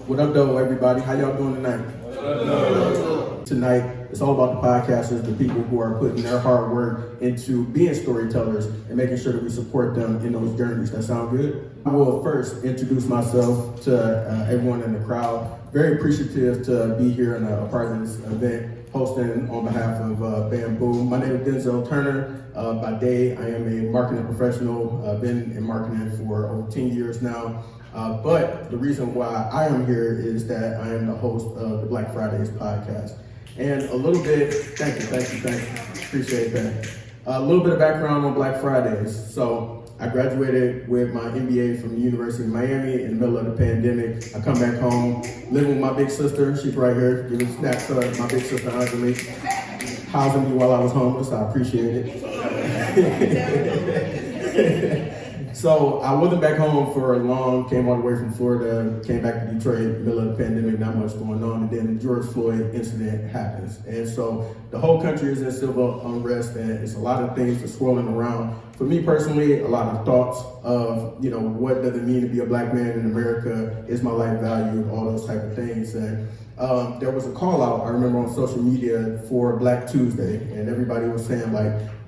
What up, though, everybody? How y'all doing tonight? Tonight, it's all about the podcasters, the people who are putting their hard work into being storytellers and making sure that we support them in those journeys. That sound good? I will first introduce myself to everyone in the crowd. Very appreciative to be here and a part of this event, hosting on behalf of Bamboo. My name is Denzel Turner. By day, I am a marketing professional. I've been in marketing for over 10 years now. But the reason why I am here is that I am the host of the Black Fridays podcast. And a little bit, thank you, appreciate that. A little bit of background on Black Fridays. So I graduated with my MBA from the University of Miami in the middle of the pandemic. I come back home, living with my big sister. She's right here, giving a snapshot. My big sister Angelique, housing me while I was homeless. I appreciate it. So I wasn't back home for long, came all the way from Florida, came back to Detroit, middle of the pandemic, not much going on, and then the George Floyd incident happens. And so the whole country is in civil unrest, and it's a lot of things that's swirling around. For me personally, a lot of thoughts of, what does it mean to be a black man in America? Is my life valued? All those type of things. And there was a call out, I remember, on social media for Black Tuesday, and everybody was saying,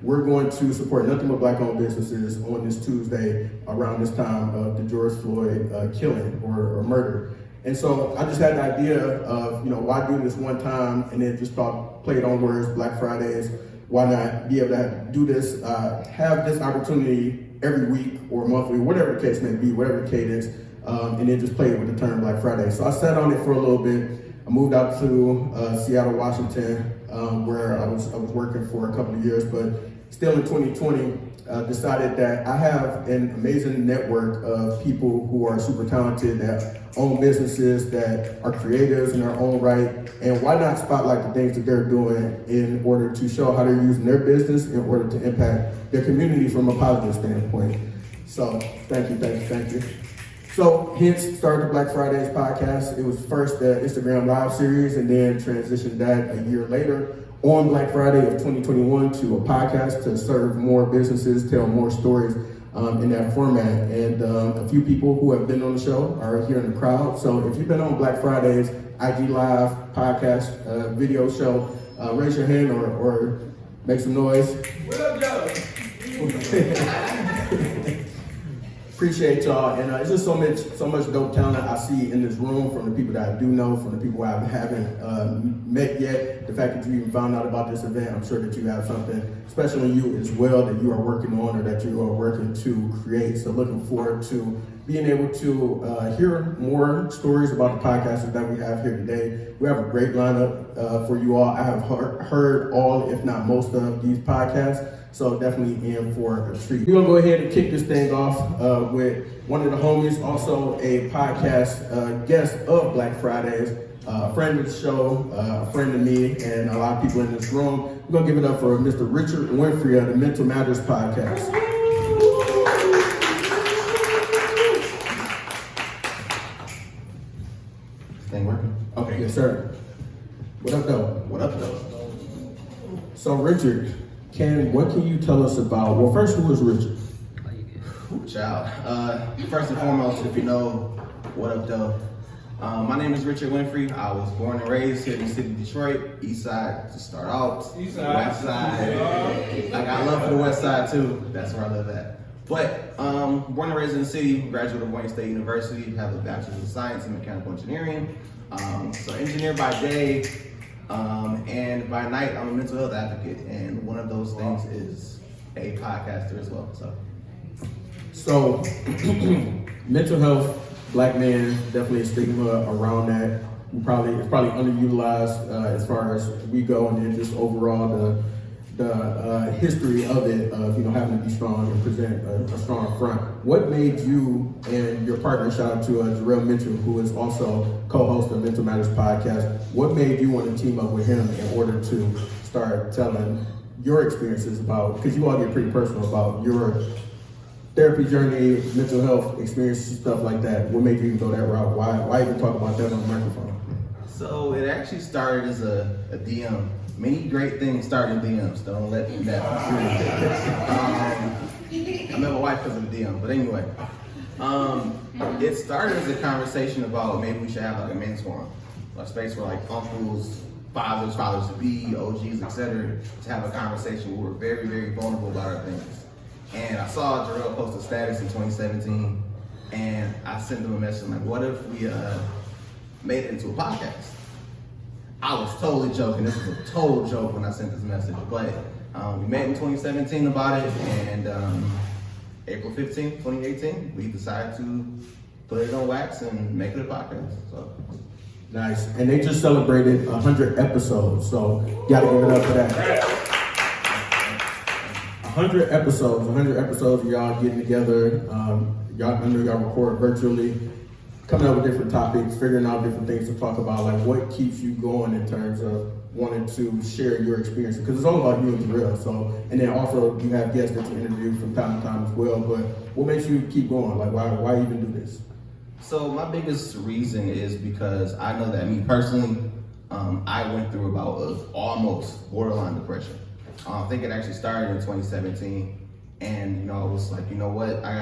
we're going to support nothing but black-owned businesses on this Tuesday around this time of the George Floyd killing or murder. And so I just had the idea of, why do this one time, and then just played on words, Black Fridays. Why not be able to do this, have this opportunity every week or monthly, whatever the case may be, whatever the cadence, and then just play it with the term Black Friday. So I sat on it for a little bit. I moved out to Seattle, Washington, where I was working for a couple of years, but still in 2020, decided that I have an amazing network of people who are super talented, that own businesses, that are creatives in their own right, and why not spotlight the things that they're doing in order to show how they're using their business in order to impact their community from a positive standpoint. So thank you. So hence started the Black Fridays podcast. It was first the Instagram Live series, and then transitioned that a year later on Black Friday of 2021 to a podcast to serve more businesses, tell more stories in that format. And a few people who have been on the show are here in the crowd. So if you've been on Black Fridays, IG Live, podcast, video show, raise your hand or make some noise. What up, y'all? Appreciate y'all, and it's just so much dope talent I see in this room, from the people that I do know, from the people I haven't met yet. The fact that you even found out about this event, I'm sure that you have something special in you as well that you are working on or that you are working to create. So looking forward to being able to hear more stories about the podcasters that we have here today. We have a great lineup for you all. I have heard all, if not most of these podcasts. So definitely in for a treat. We're gonna go ahead and kick this thing off with one of the homies, also a podcast guest of Black Fridays, a friend of the show, a friend of me, and a lot of people in this room. We're gonna give it up for Mr. Richard Winfrey of the Mental Matters podcast. This thing working? Okay, yes sir. What up though? So Richard, what can you tell us about, well, first, who is Richard? Child. First and foremost, if you know, what up, though? My name is Richard Winfrey. I was born and raised here in the city of Detroit, East Side to start out, West Side. I got love for the West Side too. That's where I live at. But born and raised in the city, graduate of Wayne State University, have a bachelor's of science in mechanical engineering. So engineer by day. And by night, I'm a mental health advocate, and one of those things is a podcaster as well. So mental health, black man, definitely a stigma around that. It's probably underutilized as far as we go, and then just overall the history of it, of having to be strong and present a strong front. What made you and your partner, shout out to Jarrell Mitchell, who is also co-host of Mental Matters podcast, what made you want to team up with him in order to start telling your experiences about, because you all get pretty personal about your therapy journey, mental health experiences, stuff like that. What made you even go that route? Why even talk about that on the microphone? So it actually started as a DM. Many great things start in DMs. Don't let that I met my wife because of the DM. But anyway, It started as a conversation about maybe we should have like a men's forum, a space where like uncles, fathers to be, OGs, etc., to have a conversation where we're very, very vulnerable about our things. And I saw Jarrell post a status in 2017, and I sent him a message like, what if we made it into a podcast? I was totally joking. This was a total joke when I sent this message, but we met in 2017 about it, and April 15th, 2018, we decided to put it on wax and make it a podcast. So Nice. And they just celebrated 100 episodes, so gotta give it up for that. 100 episodes of y'all getting together. Y'all, I know y'all record virtually, coming up with different topics, figuring out different things to talk about, like what keeps you going in terms of wanting to share your experience, because it's all about you and Jarrell. So, and then also you have guests that you interview from time to time as well. But what makes you keep going? Like, why even do this? So my biggest reason is because I know that me personally, I went through a bout of almost borderline depression. I think it actually started in 2017, and I was like, you know what, I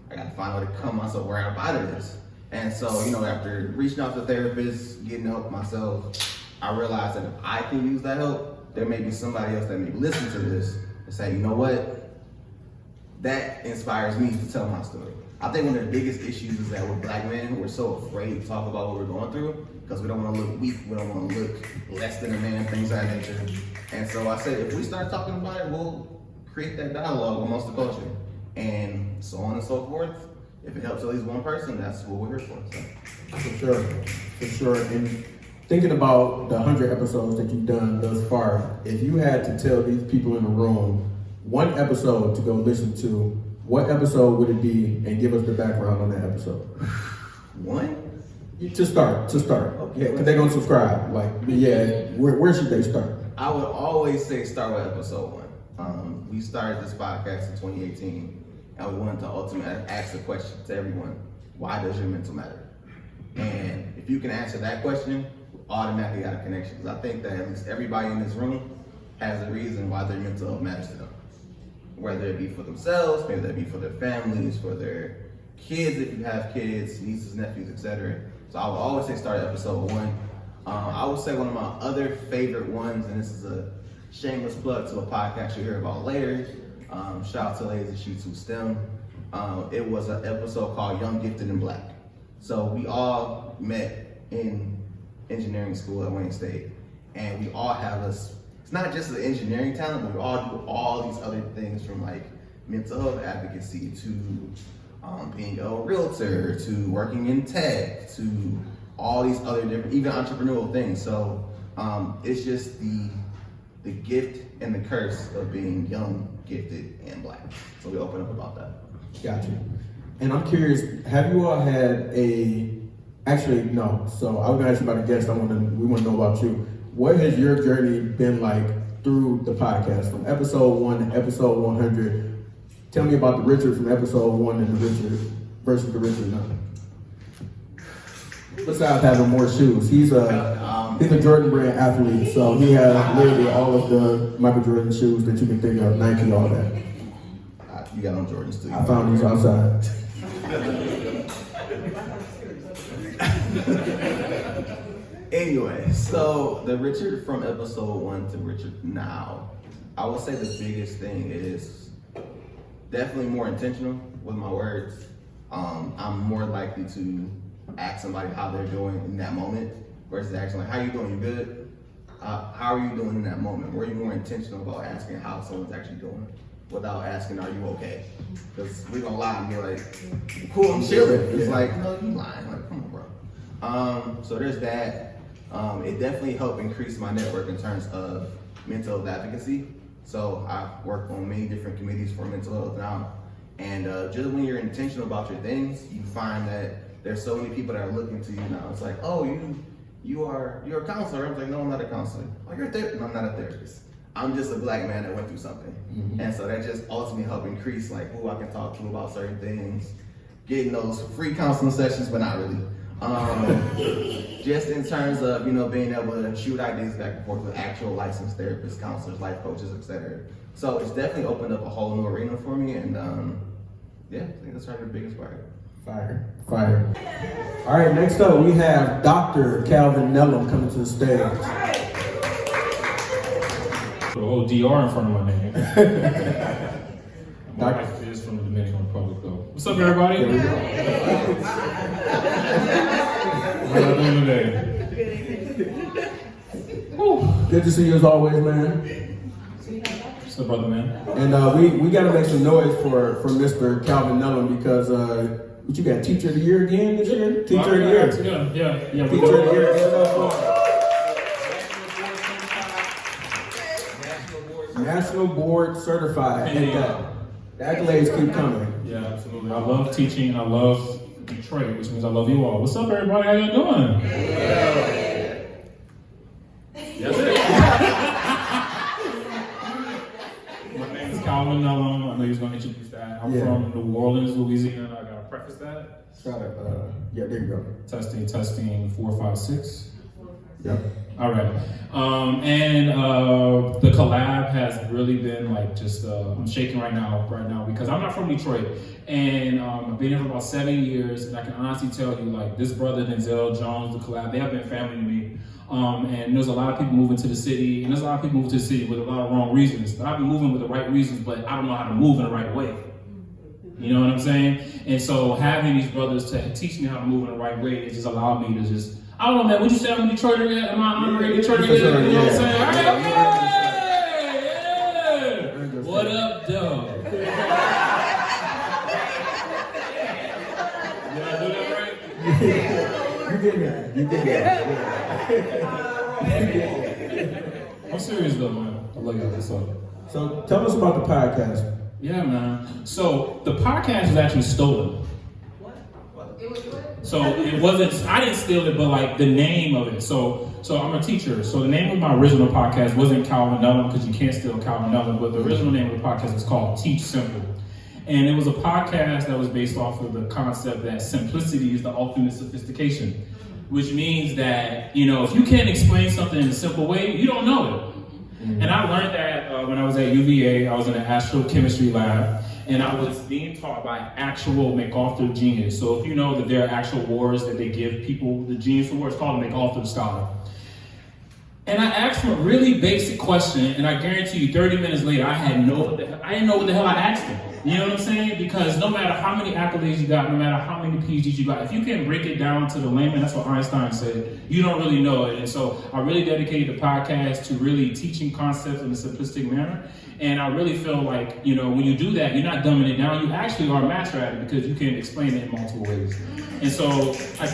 gotta find a way to come myself where I'm out of this. And so, after reaching out to therapists, getting help myself, I realized that if I can use that help, there may be somebody else that may listen to this and say, you know what, that inspires me to tell my story. I think one of the biggest issues is that with Black men, we're so afraid to talk about what we're going through because we don't want to look weak, we don't want to look less than a man, things of that nature. And so I said, if we start talking about it, we'll create that dialogue amongst the culture, and so on and so forth. If it helps at least one person, that's what we're here for. So. For sure. And thinking about the 100 episodes that you've done thus far, if you had to tell these people in the room one episode to go listen to, what episode would it be, and give us the background on that episode? One? To start. Okay. Yeah, because they're gonna subscribe. Where should they start? I would always say start with episode 1. We started this podcast in 2018, and we wanted to ultimately ask the question to everyone: why does your mental matter? And if you can answer that question, we automatically got a connection. Because I think that at least everybody in this room has a reason why their mental health matters to them. Whether it be for themselves, maybe that be for their families, for their kids if you have kids, nieces, nephews, etc. So I would always say start at episode 1. I would say one of my other favorite ones, and this is a shameless plug to a podcast you'll hear about later. Shout out to Ladies and Sheets Who STEM. It was an episode called Young, Gifted, and Black. So we all met in engineering school at Wayne State, and we all have it's not just the engineering talent, but we all do all these other things, from like mental health advocacy to being a realtor to working in tech to all these other different, even entrepreneurial things. So it's just the gift and the curse of being young, gifted, and Black. So we open up about that. Gotcha. And I'm curious, have you all had actually, no. So I was gonna ask you about a guest. We want to know about you. What has your journey been like through the podcast, from episode 1 to episode 100? Tell me about the Richard from episode 1 and the Richard versus the Richard now. Besides having more shoes, he's a Jordan brand athlete, so he has literally all of the Michael Jordan shoes that you can think of, Nike, all that. You got on Jordans too. I found these outside. Anyway, so the Richard from episode 1 to Richard now, I would say the biggest thing is definitely more intentional with my words. I'm more likely to ask somebody how they're doing in that moment versus asking like, how you doing, you good? How are you doing in that moment? Were you more intentional about asking how someone's actually doing without asking, are you okay? Because we're gonna lie and be like, cool, I'm chilling. It's like, no, you lying. Like, come on, bro. So there's that. It definitely helped increase my network in terms of mental health advocacy. So I work on many different committees for mental health now. And just when you're intentional about your things, you find that there's so many people that are looking to you now. It's like, oh, you're a counselor. I'm like, no, I'm not a counselor. Oh, you're a therapist. No, I'm not a therapist. I'm just a Black man that went through something. Mm-hmm. And so that just ultimately helped increase like who I can talk to about certain things, getting those free counseling sessions, but not really. Just in terms of, being able to shoot ideas back and forth with actual licensed therapists, counselors, life coaches, etc. So it's definitely opened up a whole new arena for me, and yeah, I think that's probably the biggest part. Fire. All right, next up we have Dr. Calvin Nellum coming to the stage. The whole DR in front of my name. My wife is from the Dominican Republic, though. What's up, everybody? Here we go. How y'all doing today? Good to see you as always, man. What's up, brother, man? And we got to make some noise for Mr. Calvin Nellum because what you got? Teacher of the Year again this year? Teacher of the Year. Yeah. Teacher of the Year. National Board Certified. And the accolades keep coming. Yeah, absolutely. I love teaching. I love Detroit, which means I love you all. What's up, everybody? How y'all doing? That's it. My name is Calvin Nellum. I know you was going to introduce that. I'm from New Orleans, Louisiana. I got to preface that. Yeah, there you go. Testing, 4, 5, 6. Yep. All right. The collab has really been like just, I'm shaking right now because I'm not from Detroit. And I've been here for about 7 years. And I can honestly tell you, like, this brother, Denzel Jones, the collab, they have been family to me. And there's a lot of people moving to the city. And there's a lot of people moving to the city with a lot of wrong reasons. But I've been moving with the right reasons, but I don't know how to move in the right way. You know what I'm saying? And so having these brothers to teach me how to move in the right way, it just allowed me to just, I don't know, man. Would you say I'm a Detroiter yet? Am I honoring Detroiter yet? You know what I'm saying? All right, okay. What up, though? Did I do that right? You did that. I'm serious, though, man. I love y'all. What's up? So tell us about the podcast. Yeah, man. So the podcast is actually stolen. So it wasn't, I didn't steal it, but like the name of it. So I'm a teacher. So the name of my original podcast wasn't Calvin Nellum because you can't steal Calvin Nellum, but the original name of the podcast was called Teach Simple. And it was a podcast that was based off of the concept that simplicity is the ultimate sophistication, which means that, you know, if you can't explain something in a simple way, you don't know it. And I learned that when I was at UVA. I was in an astrochemistry lab, and I was being taught by actual MacArthur genius. So if you know that there are actual awards that they give people, the Genius Award, it's called a MacArthur Scholar. And I asked him a really basic question, and I guarantee you 30 minutes later, I didn't know what the hell I asked him. You know what I'm saying? Because no matter how many accolades you got, no matter how many PhDs you got, if you can't break it down to the layman, that's what Einstein said, you don't really know it. And so I really dedicated the podcast to really teaching concepts in a simplistic manner. And I really feel like, you know, when you do that, you're not dumbing it down. You actually are a master at it because you can explain it in multiple ways. And so I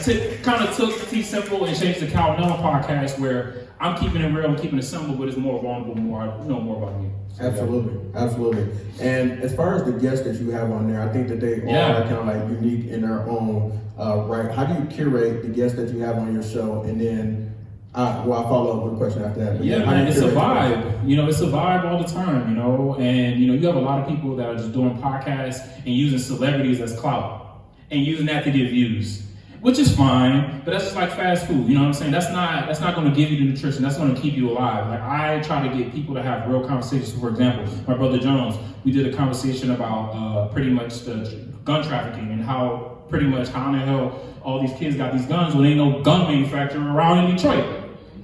kind of took Teach Simple and changed the Calvin Nellum podcast where I'm keeping it real, I'm keeping it simple, but it's more vulnerable, more about me. Absolutely. And as far as the guests that you have on there, I think that they all are kind of like unique in their own right. How do you curate the guests that you have on your show? And then, I'll follow up with a question after that. But man, it's a vibe. You know, it's a vibe all the time, you know, and, you know, you have a lot of people that are just doing podcasts and using celebrities as clout and using that to get views. Which is fine, but that's just like fast food. You know what I'm saying? That's not going to give you the nutrition. That's going to keep you alive. Like I try to get people to have real conversations. For example, my brother Jones, we did a conversation about pretty much the gun trafficking and how in the hell all these kids got these guns when ain't no gun manufacturer around in Detroit.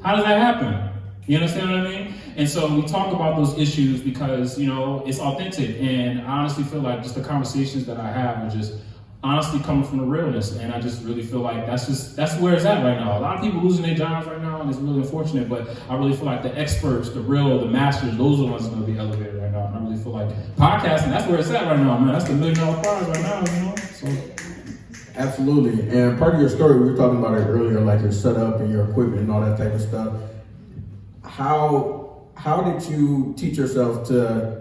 How does that happen? You understand what I mean? And so we talk about those issues because, you know, it's authentic. And I honestly feel like just the conversations that I have are just honestly coming from the realness, and I just really feel like that's where it's at right now. A lot of people losing their jobs right now, and it's really unfortunate, but I really feel like the experts, the masters, those are the ones that are going to be elevated right now. And I really feel like podcasting, that's where it's at right now, man. That's the $1 million prize right now, you know? So. Absolutely. And part of your story, we were talking about it earlier, like your setup and your equipment and all that type of stuff. How did you teach yourself to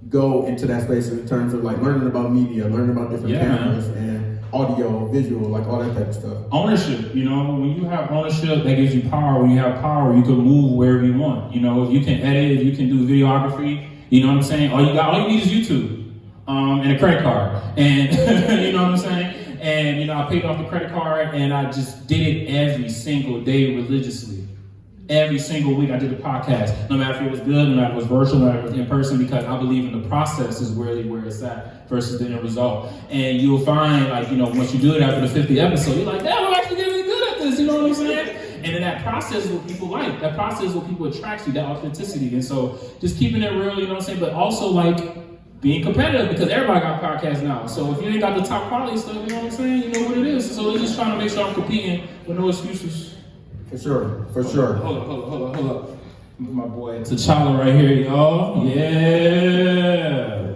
go into that space in terms of like learning about media, learning about different cameras and audio, visual, like all that type of stuff? Ownership, you know, when you have ownership, that gives you power. When you have power, you can move wherever you want. You know, if you can edit, if you can do videography, you know what I'm saying? All you need is YouTube and a credit card. And you know what I'm saying? And, you know, I paid off the credit card and I just did it every single day religiously. Every single week I did a podcast, no matter if it was good, no matter if it was virtual, no matter if it was in person, because I believe in the process is really where it's at versus the end result. And you'll find, like, you know, once you do it after the 50th episode, you're like, damn, I'm actually getting good at this, you know what I'm saying? And then that process is what people like. That process is what people attract you, that authenticity. And so just keeping it real, you know what I'm saying? But also, like, being competitive, because everybody got podcasts now. So if you ain't got the top quality stuff, you know what I'm saying? You know what it is. So we're just trying to make sure I'm competing with no excuses. For sure. Hold up. My boy T'Challa right here, y'all. Yeah.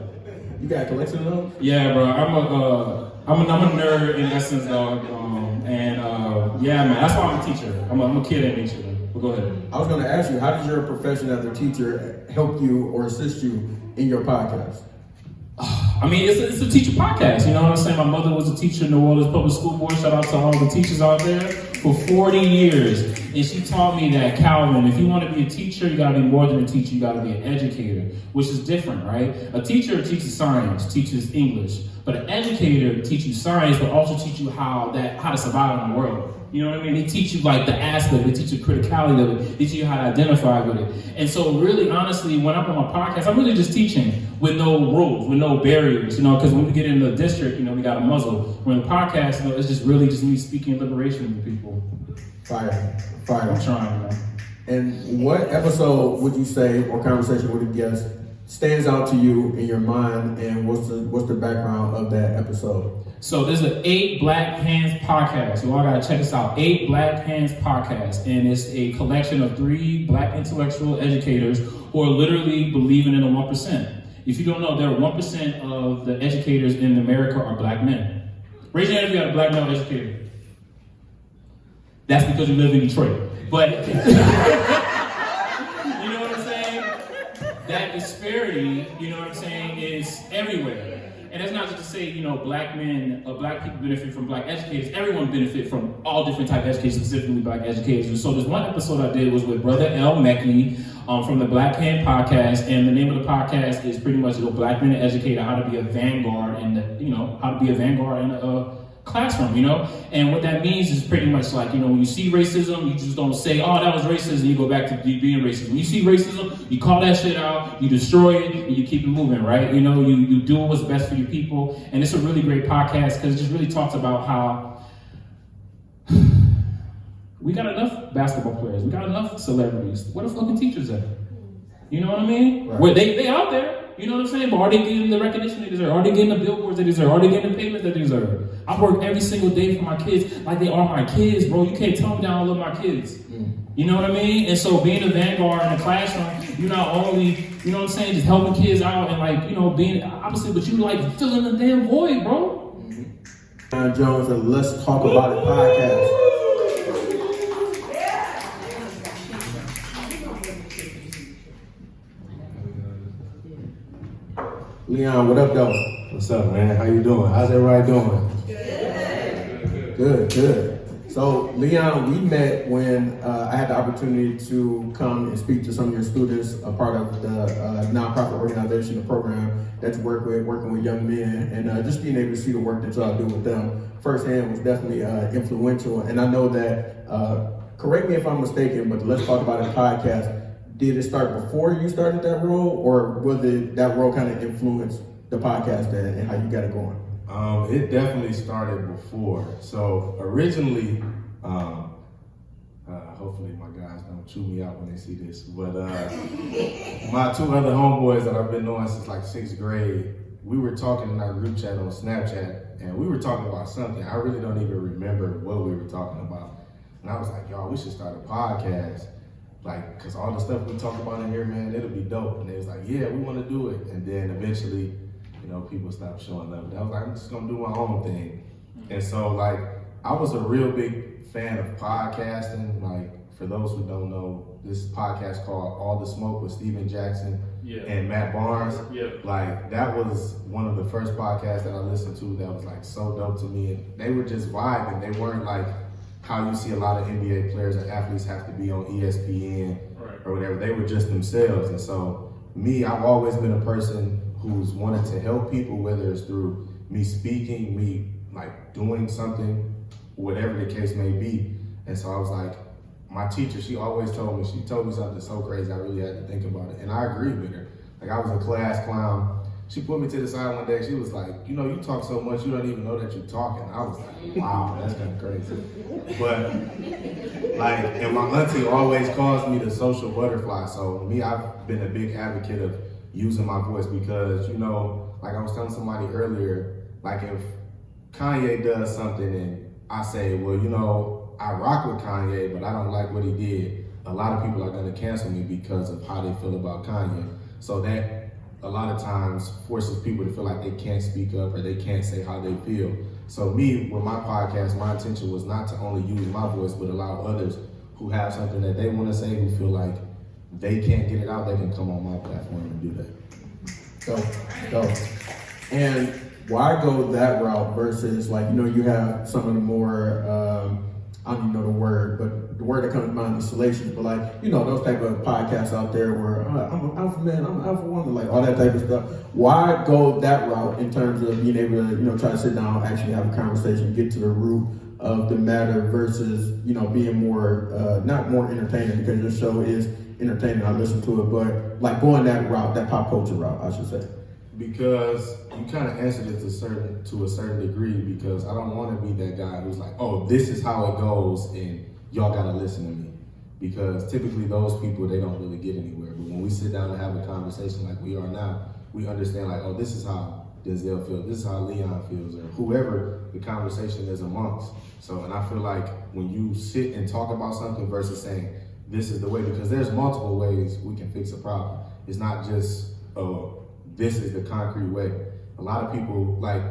You got a collection of them? Yeah, bro. I'm a nerd in essence, dog. Yeah, man. That's why I'm a teacher. I'm a kid at nature. But go ahead. I was going to ask you, how does your profession as a teacher help you or assist you in your podcast? I mean, it's a teacher podcast, you know what I'm saying? My mother was a teacher in New Orleans Public School Board. Shout out to all the teachers out there for 40 years. And she taught me that, Calvin, if you want to be a teacher, you got to be more than a teacher. You got to be an educator, which is different, right? A teacher teaches science, teaches English. But an educator teaches science, but also teach you how to survive in the world. You know what I mean? They teach you like the aspect, they teach you criticality of it, they teach you how to identify with it. And so really, honestly, when I'm on my podcast, I'm really just teaching with no rules, with no barriers, you know, because when we get in the district, you know, we got a muzzle. When the podcast, you know, it's just really just me speaking liberation to people. Fire. I'm trying, man. And what episode would you say, or conversation with a guest, stands out to you in your mind, and what's the background of that episode? So there's an 8 Black Hands podcast. You all gotta check this out. 8 Black Hands podcast, and it's a collection of 3 Black intellectual educators who are literally believing in the 1%. If you don't know, there are 1% of the educators in America are Black men. Raise your hand if you got a Black male educator. That's because you live in Detroit. But you know what I'm saying? That disparity, you know what I'm saying, is everywhere. And that's not just to say, you know, Black people benefit from Black educators. Everyone benefit from all different types of education, specifically Black educators. And so this one episode I did was with Brother L. Mekki from the Black Hand podcast. And the name of the podcast is pretty much the Black Men Educator, how to be a vanguard in a classroom, you know? And what that means is pretty much like, you know, when you see racism, you just don't say, oh, that was racism, you go back to being racist. When you see racism, you call that shit out, you destroy it, and you keep it moving, right? You know, you do what's best for your people. And it's a really great podcast because it just really talks about how we got enough basketball players, we got enough celebrities. Where the fucking teachers at? You know what I mean? Right. Where they out there. You know what I'm saying? But are they getting the recognition they deserve? Are they getting the billboards they deserve? Are they getting the payments that they deserve? I work every single day for my kids like they are my kids, bro. You can't tell me that I don't love my kids. You know what I mean? And so being a vanguard in the classroom, you're not only, you know what I'm saying, just helping kids out and like, you know, being opposite, but you like filling the damn void, bro. Jones and Let's Talk About It podcast. Leon, what up, though? What's up, man? How you doing? How's everybody doing? Good. So, Leon, we met when I had the opportunity to come and speak to some of your students, a part of the nonprofit organization, the program that you working with young men, and just being able to see the work that y'all do with them firsthand was definitely influential. And I know that, correct me if I'm mistaken, but Let's Talk About It podcast, did it start before you started that role, or was that role kind of influenced the podcast and how you got it going? It definitely started before. So originally, hopefully my guys don't chew me out when they see this, but my 2 other homeboys that I've been knowing since like 6th grade, we were talking in our group chat on Snapchat, and we were talking about something. I really don't even remember what we were talking about. And I was like, y'all, we should start a podcast. Like, cause all the stuff we talk about in here, man, it'll be dope. And they was like, yeah, we want to do it. And then eventually, you know, people stopped showing up. And I was like, I'm just gonna do my own thing. And so like, I was a real big fan of podcasting. Like, for those who don't know, this podcast called All the Smoke with Steven Jackson and Matt Barnes. Like, that was one of the first podcasts that I listened to that was like so dope to me. And they were just vibing. They weren't like how you see a lot of NBA players and athletes have to be on ESPN or whatever. They were just themselves. And so me, I've always been a person who's wanted to help people, whether it's through me speaking, me like doing something, whatever the case may be. And so I was like, my teacher, she always told me something so crazy, I really had to think about it. And I agreed with her. Like, I was a class clown. She put me to the side one day, she was like, you know, you talk so much, you don't even know that you're talking. I was like, wow, that's kind of crazy. But, like, and my auntie always calls me the social butterfly. So me, I've been a big advocate of using my voice because, you know, like I was telling somebody earlier, like if Kanye does something and I say, well, you know, I rock with Kanye, but I don't like what he did, a lot of people are gonna cancel me because of how they feel about Kanye. So that a lot of times forces people to feel like they can't speak up or they can't say how they feel. So me, with my podcast, my intention was not to only use my voice, but allow others who have something that they want to say, who feel like they can't get it out, they can come on my platform and do that. Go. And why go that route versus, like, you know, you have some of the more, I don't even know the word, but the word that comes to mind is salacious, but like, you know, those type of podcasts out there where I'm an alpha man, I'm an alpha woman, like all that type of stuff. Why go that route in terms of being able to, you know, try to sit down, actually have a conversation, get to the root of the matter versus, you know, being more, not more entertaining, because your show is entertaining, I listen to it, but like going that route, that pop culture route, I should say. Because you kind of answered it to a certain degree, because I don't want to be that guy who's like, oh, this is how it goes and y'all gotta listen to me. Because typically those people, they don't really get anywhere. But when we sit down and have a conversation like we are now, we understand like, oh, this is how Denzel feels, this is how Leon feels, or whoever the conversation is amongst. So, and I feel like when you sit and talk about something versus saying, this is the way, because there's multiple ways we can fix a problem. It's not just, this is the concrete way. A lot of people, like,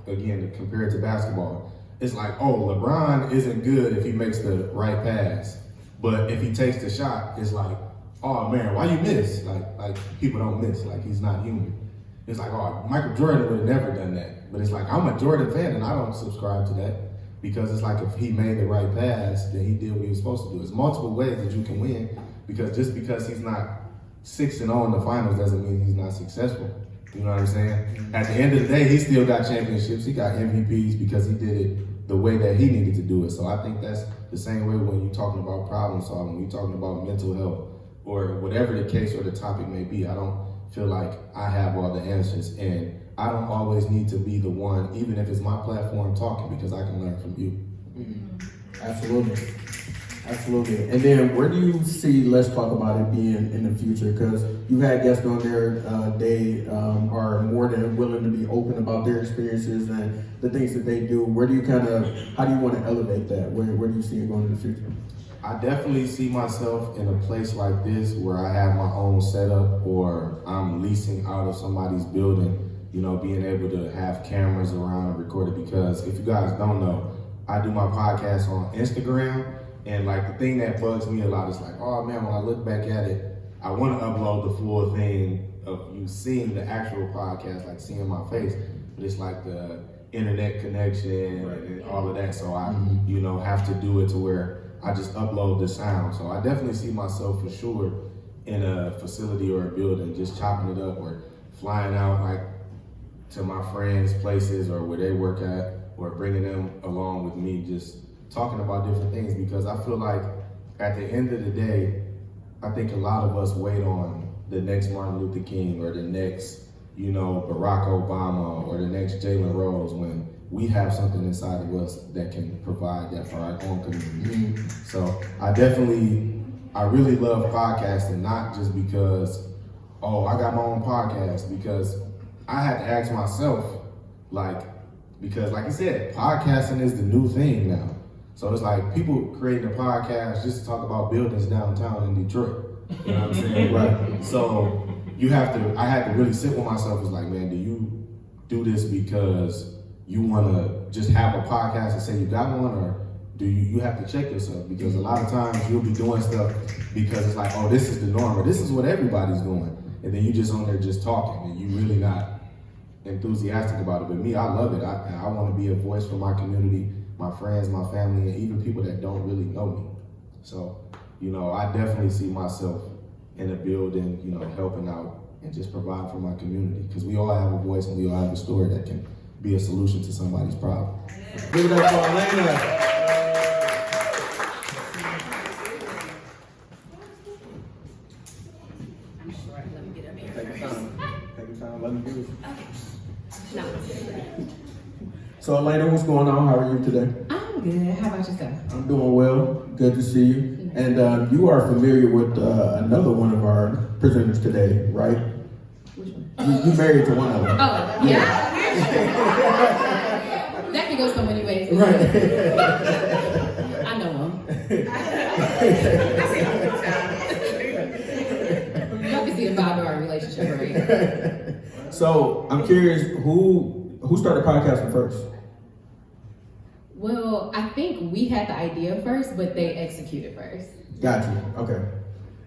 again, to compare it to basketball, it's like, oh, LeBron isn't good if he makes the right pass. But if he takes the shot, it's like, oh man, why you miss? Like people don't miss, like he's not human. It's like, oh, Michael Jordan would have never done that. But it's like, I'm a Jordan fan and I don't subscribe to that. Because it's like, if he made the right pass, then he did what he was supposed to do. There's multiple ways that you can win, because just because he's not 6-0 in the finals doesn't mean he's not successful. You know what I'm saying? At the end of the day, he still got championships. He got MVPs because he did it the way that he needed to do it. So I think that's the same way when you're talking about problem solving, when you're talking about mental health, or whatever the case or the topic may be. I don't feel like I have all the answers, and I don't always need to be the one, even if it's my platform talking, because I can learn from you. Mm-hmm. Absolutely. And then where do you see Let's Talk About It being in the future? Because you've had guests on there, they are more than willing to be open about their experiences and the things that they do. Where do you how do you want to elevate that? Where do you see it going in the future? I definitely see myself in a place like this where I have my own setup, or I'm leasing out of somebody's building, you know, being able to have cameras around and record it. Because if you guys don't know, I do my podcast on Instagram. And like the thing that bugs me a lot is like, oh man, when I look back at it, I want to upload the full thing of you seeing the actual podcast, like seeing my face. But it's like the internet connection and all of that. So I, you know, have to do it to where I just upload the sound. So I definitely see myself for sure in a facility or a building, just chopping it up or flying out like to my friends' places or where they work at, or bringing them along with me, just talking about different things. Because I feel like at the end of the day, I think a lot of us wait on the next Martin Luther King or the next, you know, Barack Obama or the next Jalen Rose, when we have something inside of us that can provide that for our own community. So I really love podcasting, not just because, oh, I got my own podcast, because I had to ask myself, because like you said, podcasting is the new thing now. So it's like people creating a podcast just to talk about buildings downtown in Detroit. You know what I'm saying? Right. So I had to really sit with myself. It's like, man, do you do this because you want to just have a podcast and say you got one, or do you have to check yourself? Because a lot of times you'll be doing stuff because it's like, oh, this is the norm, or this is what everybody's doing. And then you just on there just talking, and you really not enthusiastic about it. But me, I love it. I want to be a voice for my community, my friends, my family, and even people that don't really know me. So, you know, I definitely see myself in a building, you know, helping out and just providing for my community, because we all have a voice and we all have a story that can be a solution to somebody's problem. Give it up for Elena. So Elena, what's going on? How are you today? I'm good. How about yourself? I'm doing well. Good to see you. And you are familiar with another one of our presenters today, right? Which one? You married to one of them. Oh, yeah. That can go so many ways. Right. I know him. Y'all can see the vibe of our relationship, right? So I'm curious, who started podcasting first? Well, I think we had the idea first, but they executed first. Got you. Okay.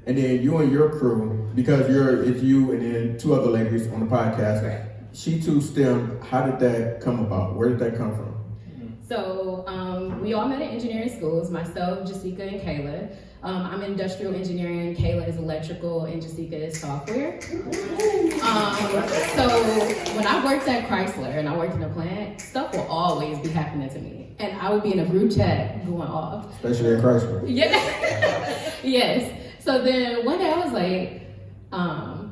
And then you and your crew, because it's you and then two other ladies on the podcast. Correct. She Too STEM. How did that come about? Where did that come from? So we all met at engineering schools, myself, Jessica, and Kayla. I'm in industrial engineering, Kayla is electrical, and Jessica is software. So when I worked at Chrysler and I worked in a plant, stuff will always be happening to me. And I would be in a group chat going off. Especially at Chrysler. Yeah. Yes. So then one day I was like,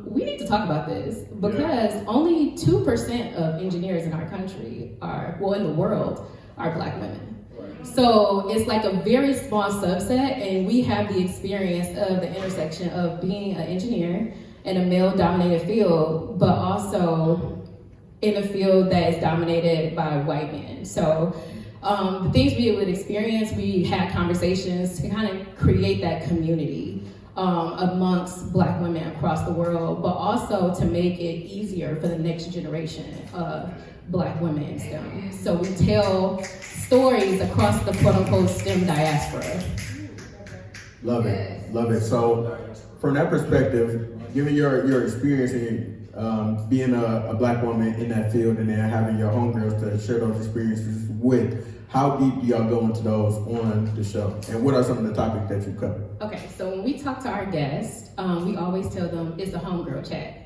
we need to talk about this because only 2% of engineers in our country in the world, are Black women. So it's like a very small subset, and we have the experience of the intersection of being an engineer in a male-dominated field, but also in a field that is dominated by white men. So the things we would experience, we had conversations to kind of create that community amongst Black women across the world, but also to make it easier for the next generation of Black women in STEM. So we tell stories across the quote-unquote STEM diaspora. Love it. Love it. So from that perspective, given your experience in being a Black woman in that field and then having your homegirls to share those experiences with, how deep do y'all go into those on the show? And what are some of the topics that you cover? Okay, so when we talk to our guests, we always tell them it's a homegirl chat.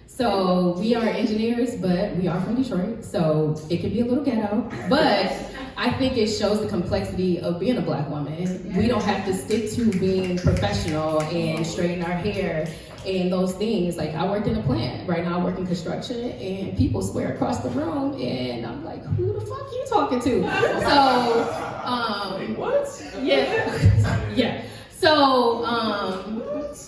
So we are engineers, but we are from Detroit, so it can be a little ghetto. But I think it shows the complexity of being a Black woman. We don't have to stick to being professional and straighten our hair and those things. Like, I worked in a plant. Right now I work in construction, and people swear across the room, and I'm like, who the fuck you talking to? So, What? yeah. Yeah. So,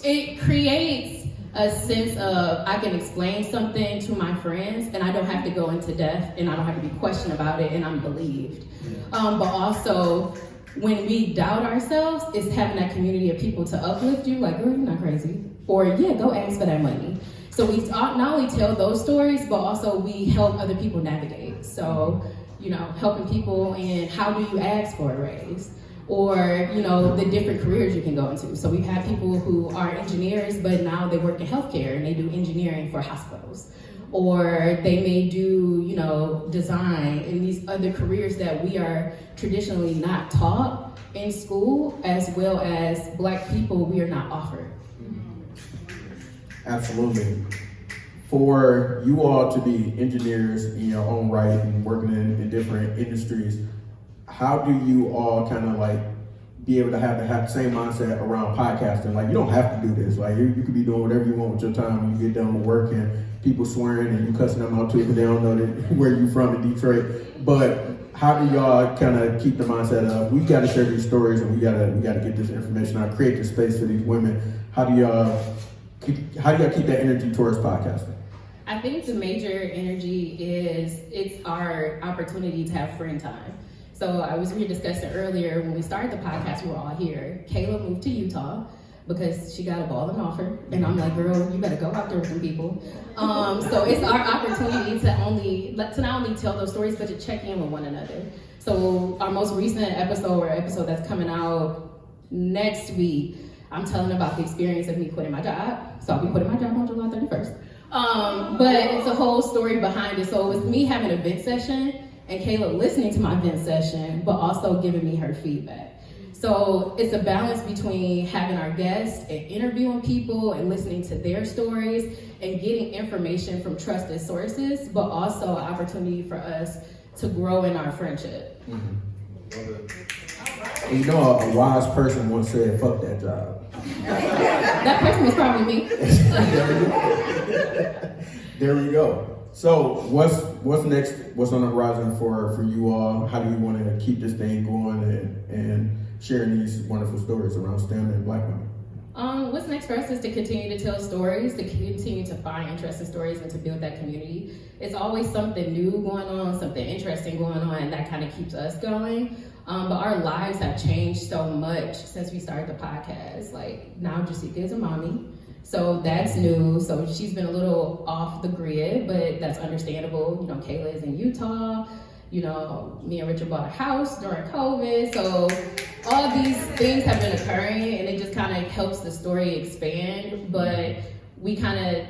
it creates a sense of I can explain something to my friends and I don't have to go into depth and I don't have to be questioned about it and I'm believed. But also, when we doubt ourselves, it's having that community of people to uplift you, like, girl, you're not crazy. Or, yeah, go ask for that money. So we not only tell those stories, but also we help other people navigate. So, helping people in how do you ask for a raise? Or, the different careers you can go into. So we've had people who are engineers, but now they work in healthcare and they do engineering for hospitals. Or they may do, design and these other careers that we are traditionally not taught in school, as well as Black people, we are not offered. Absolutely. For you all to be engineers in your own right and working in different industries, how do you all kind of like be able to have the same mindset around podcasting? Like, you don't have to do this. Like, you could be doing whatever you want with your time when you get done with work and people swearing and you cussing them out too because they don't know where you from in Detroit. But how do y'all kind of keep the mindset of, we got to share these stories and we got to get this information out, create this space for these women? How do y'all keep that energy towards podcasting? I think the major energy is it's our opportunity to have friend time. So we were discussing earlier, when we started the podcast, we were all here. Kayla moved to Utah because she got a ball and offer. And I'm like, girl, you better go out there with some people. So it's our opportunity to not only tell those stories, but to check in with one another. So our most recent episode that's coming out next week, I'm telling about the experience of me quitting my job. So I'll be quitting my job on July 31st. But it's a whole story behind it. So it's me having a vent session and Kayla listening to my vent session, but also giving me her feedback. So it's a balance between having our guests and interviewing people and listening to their stories and getting information from trusted sources, but also an opportunity for us to grow in our friendship. Mm-hmm. And a wise person once said, fuck that job. That person was probably me. There we go. So what's next? What's on the horizon for you all? How do you want to keep this thing going and sharing these wonderful stories around STEM and Black women? What's next for us is to continue to tell stories, to continue to find interesting stories, and to build that community. It's always something new going on, something interesting going on, and that kind of keeps us going. But our lives have changed so much since we started the podcast. Like now, Jessica is a mommy, so that's new. So she's been a little off the grid, but that's understandable. You know, Kayla is in Utah. You know, me and Richard bought a house during COVID. So all these things have been occurring, and it just kind of helps the story expand. But we kind of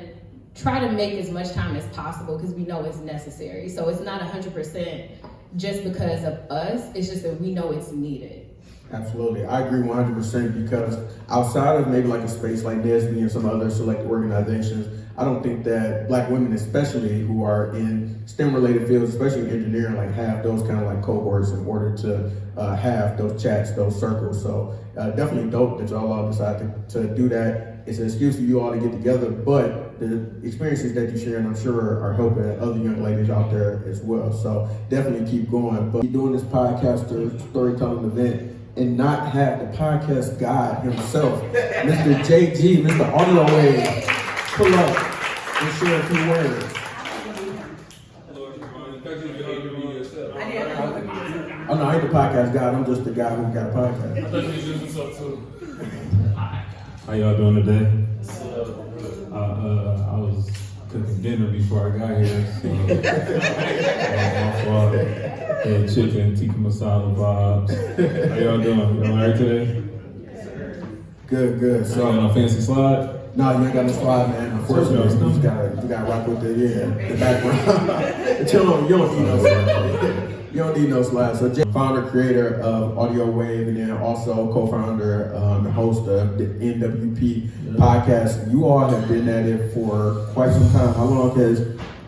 try to make as much time as possible because we know it's necessary. So it's not 100% just because of us. It's just that we know it's needed. Absolutely, I agree 100% because outside of maybe like a space like NSBE and some other select organizations, I don't think that Black women, especially who are in STEM-related fields, especially in engineering, like have those kind of like cohorts in order to have those chats, those circles. So definitely dope that y'all all decided to do that. It's an excuse for you all to get together, but the experiences that you share, and I'm sure are helping other young ladies out there as well. So definitely keep going. But doing this podcast or storytelling event and not have the podcast god himself, Mr. JG, Mr. Audio Wave, pull up and share a few words. Oh no, I ain't the podcast god, I'm just the guy who got a podcast. I thought you was doing something too. How y'all doing today? I was cooking dinner before I got here, so my fault. Had chicken, tikka masala vibes. How y'all doing? Y'all alright today? Good. So, So no fancy slide? no, you ain't got no slide, man. Unfortunately, you gotta rock with the background. But you don't need no slide. You don't need no slides. So, Jay, founder, creator of Audio Wave, and then also co-founder and host of the NWP podcast. You all have been at it for quite some time. How long has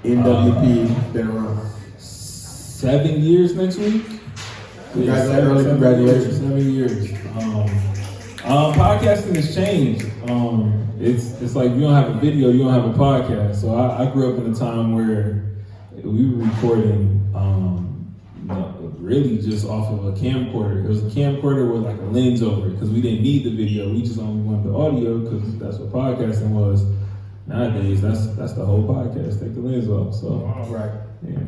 NWP been around? 7 years next week? Congratulations. 7 years. Podcasting has changed. It's like you don't have a video, you don't have a podcast. So I grew up in a time where we were recording really just off of a camcorder. It was a camcorder with like a lens over it because we didn't need the video. We just only wanted the audio because that's what podcasting was. Nowadays, that's the whole podcast. Take the lens off. So Right. yeah.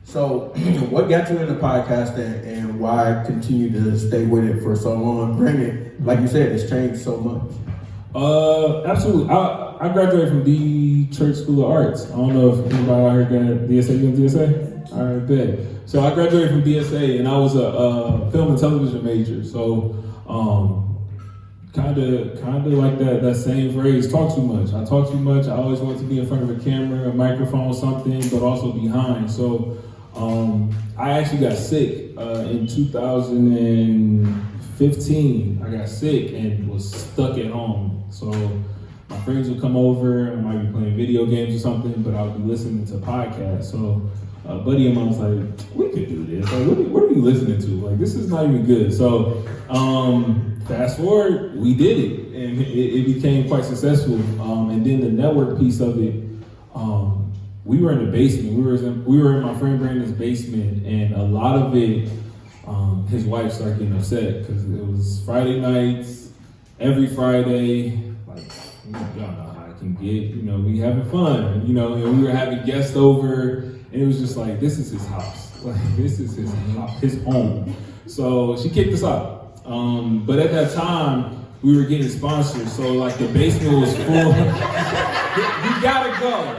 So, what got you into podcasting and why continue to stay with it for so long? Granted, like you said, it's changed so much. Absolutely. I graduated from the Church School of Arts. I don't know if anybody out here got DSA. You got DSA? All right, bet. So I graduated from DSA, and I was a film and television major. So, kind of like that same phrase. Talk too much. I talk too much. I always wanted to be in front of a camera, a microphone, something, but also behind. So, I actually got sick in 2015. I got sick and was stuck at home. So my friends would come over. I might be playing video games or something, but I would be listening to podcasts. So a buddy of mine was like, "We could do this. Like, what are you listening to? Like, this is not even good." So fast forward, we did it, and it became quite successful. And then the network piece of it. We were in the basement. We were in my friend Brandon's basement, and a lot of it, his wife started getting upset because it was Friday nights, every Friday. Like, y'all know how it can get. You know, we having fun. You know, and we were having guests over, and it was just like, this is his house. Like, this is his home. So she kicked us out. But at that time, we were getting sponsors, so like the basement was full. You gotta go.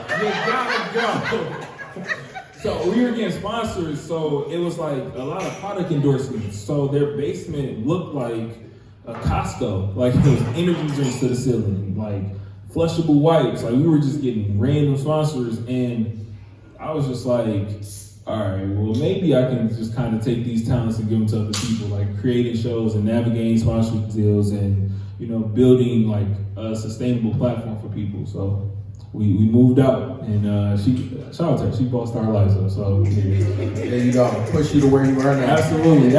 So we were getting sponsors, so it was like a lot of product endorsements. So their basement looked like a Costco. Like there was energy drinks to the ceiling, like flushable wipes. Like we were just getting random sponsors, and I was just like, all right, well maybe I can just kind of take these talents and give them to other people, like creating shows and navigating sponsorship deals and, you know, building like a sustainable platform for people. So we moved out, and she, shout out to her, she bossed our lives up. So yeah. There you go. Push you to where you are now. Absolutely.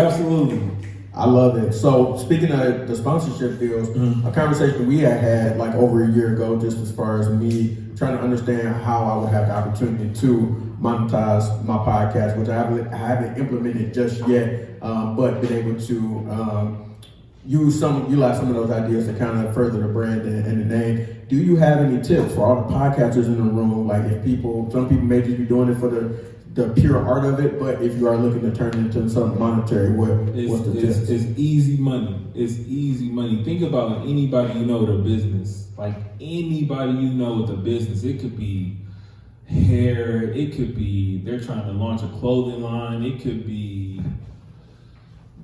I love it. So speaking of the sponsorship deals, a conversation we had like over a year ago, just as far as me trying to understand how I would have the opportunity to monetize my podcast, which I haven't implemented just yet, but been able to utilize some of those ideas to kind of further the brand and the name. Do you have any tips for all the podcasters in the room? Like some people may just be doing it for the pure art of it, but if you are looking to turn it into something monetary, what's the tips? It's easy money. It's easy money. Think about anybody you know with a business. Like anybody you know with a business. It could be hair. It could be they're trying to launch a clothing line. It could be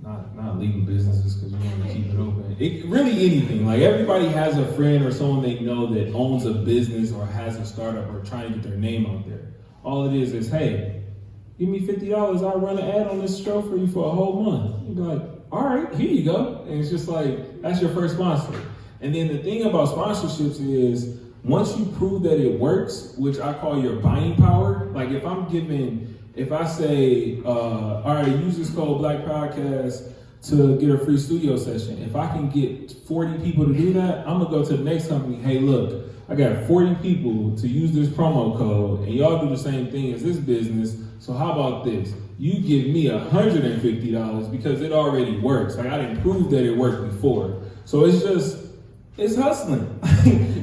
not legal businesses because you want to keep it open. Really anything. Like everybody has a friend or someone they know that owns a business or has a startup or trying to get their name out there. All it is, hey, give me $50. I'll run an ad on this show for you for a whole month. You'd be like, all right, here you go. And it's just like, that's your first sponsor. And then the thing about sponsorships is, once you prove that it works, which I call your buying power, like if I say, all right, use this code Black Podcast to get a free studio session. If I can get 40 people to do that, I'm gonna go to the next company. Hey, look, I got 40 people to use this promo code, and y'all do the same thing as this business. So how about this? You give me $150 because it already works. Like I didn't prove that it worked before. So it's hustling.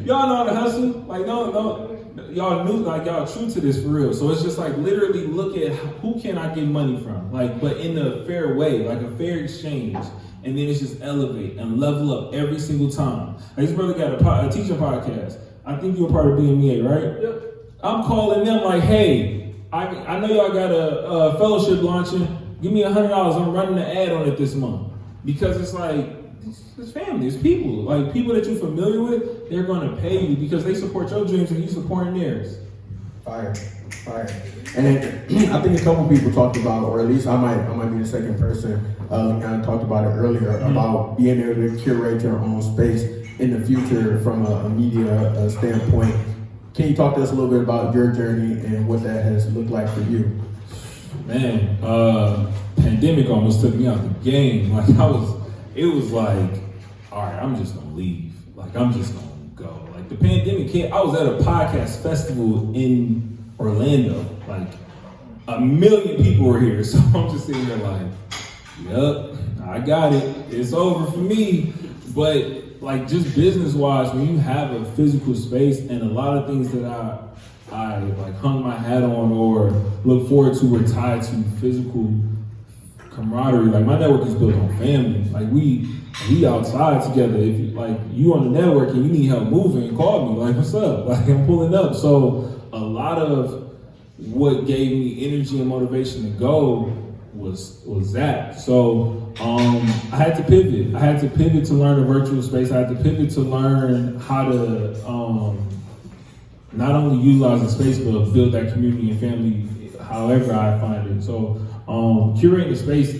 Y'all know how to hustle. Like no, y'all knew, like y'all true to this for real. So it's just like literally look at who can I get money from, like, but in a fair way, like a fair exchange. And then it's just elevate and level up every single time. Like this brother got a teacher podcast. I think you're part of BMEA, right? Yep. I'm calling them like, hey, I know y'all got a fellowship launching. Give me $100. I'm running an ad on it this month. Because it's like, it's family, it's people. Like people that you're familiar with, they're gonna pay you because they support your dreams and you supporting theirs. Fire. And I think a couple people talked about, or at least I might be the second person, kind of talked about it earlier, about being able to curate your own space in the future from a media standpoint. Can you talk to us a little bit about your journey and what that has looked like for you? Man, pandemic almost took me out the game. Like it was like, all right, I'm just gonna leave. Like I'm just gonna go. Like the pandemic hit, I was at a podcast festival in Orlando. Like 1 million people were here. So I'm just sitting there like, yep, I got it. It's over for me. But like just business wise, when you have a physical space and a lot of things that I like hung my hat on or look forward to were tied to physical camaraderie. Like my network is built on family. Like we outside together. If you on the network and you need help moving, call me. Like what's up? Like I'm pulling up. So a lot of what gave me energy and motivation to go was that. So I had to pivot. I had to pivot to learn a virtual space. I had to pivot to learn how to not only utilize the space but build that community and family however I find it. So curating the space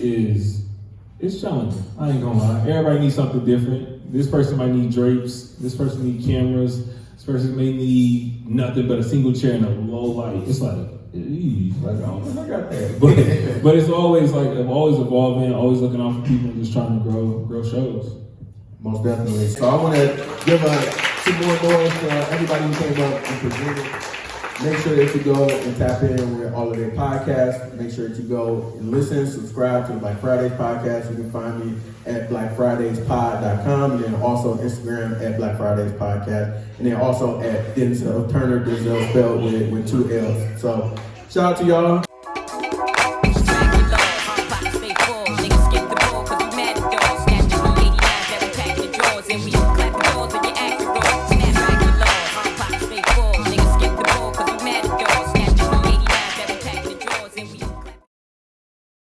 it's challenging. I ain't gonna lie. Everybody needs something different. This person might need drapes. This person need cameras. This person may need nothing but a single chair and a low light. It's like, I don't know if I got that. But it's always like, I'm always evolving, always looking out for people and just trying to grow shows. Most definitely. So I want to give some more noise to everybody who came up and presented. Make sure that you go and tap in with all of their podcasts. Make sure that you go and listen, subscribe to the Black Fridays podcast. You can find me at blackfridayspod.com and then also Instagram at Black Fridays Podcast. And then also at Denzel Turner, Denzel spelled with 2 L's. So shout out to y'all.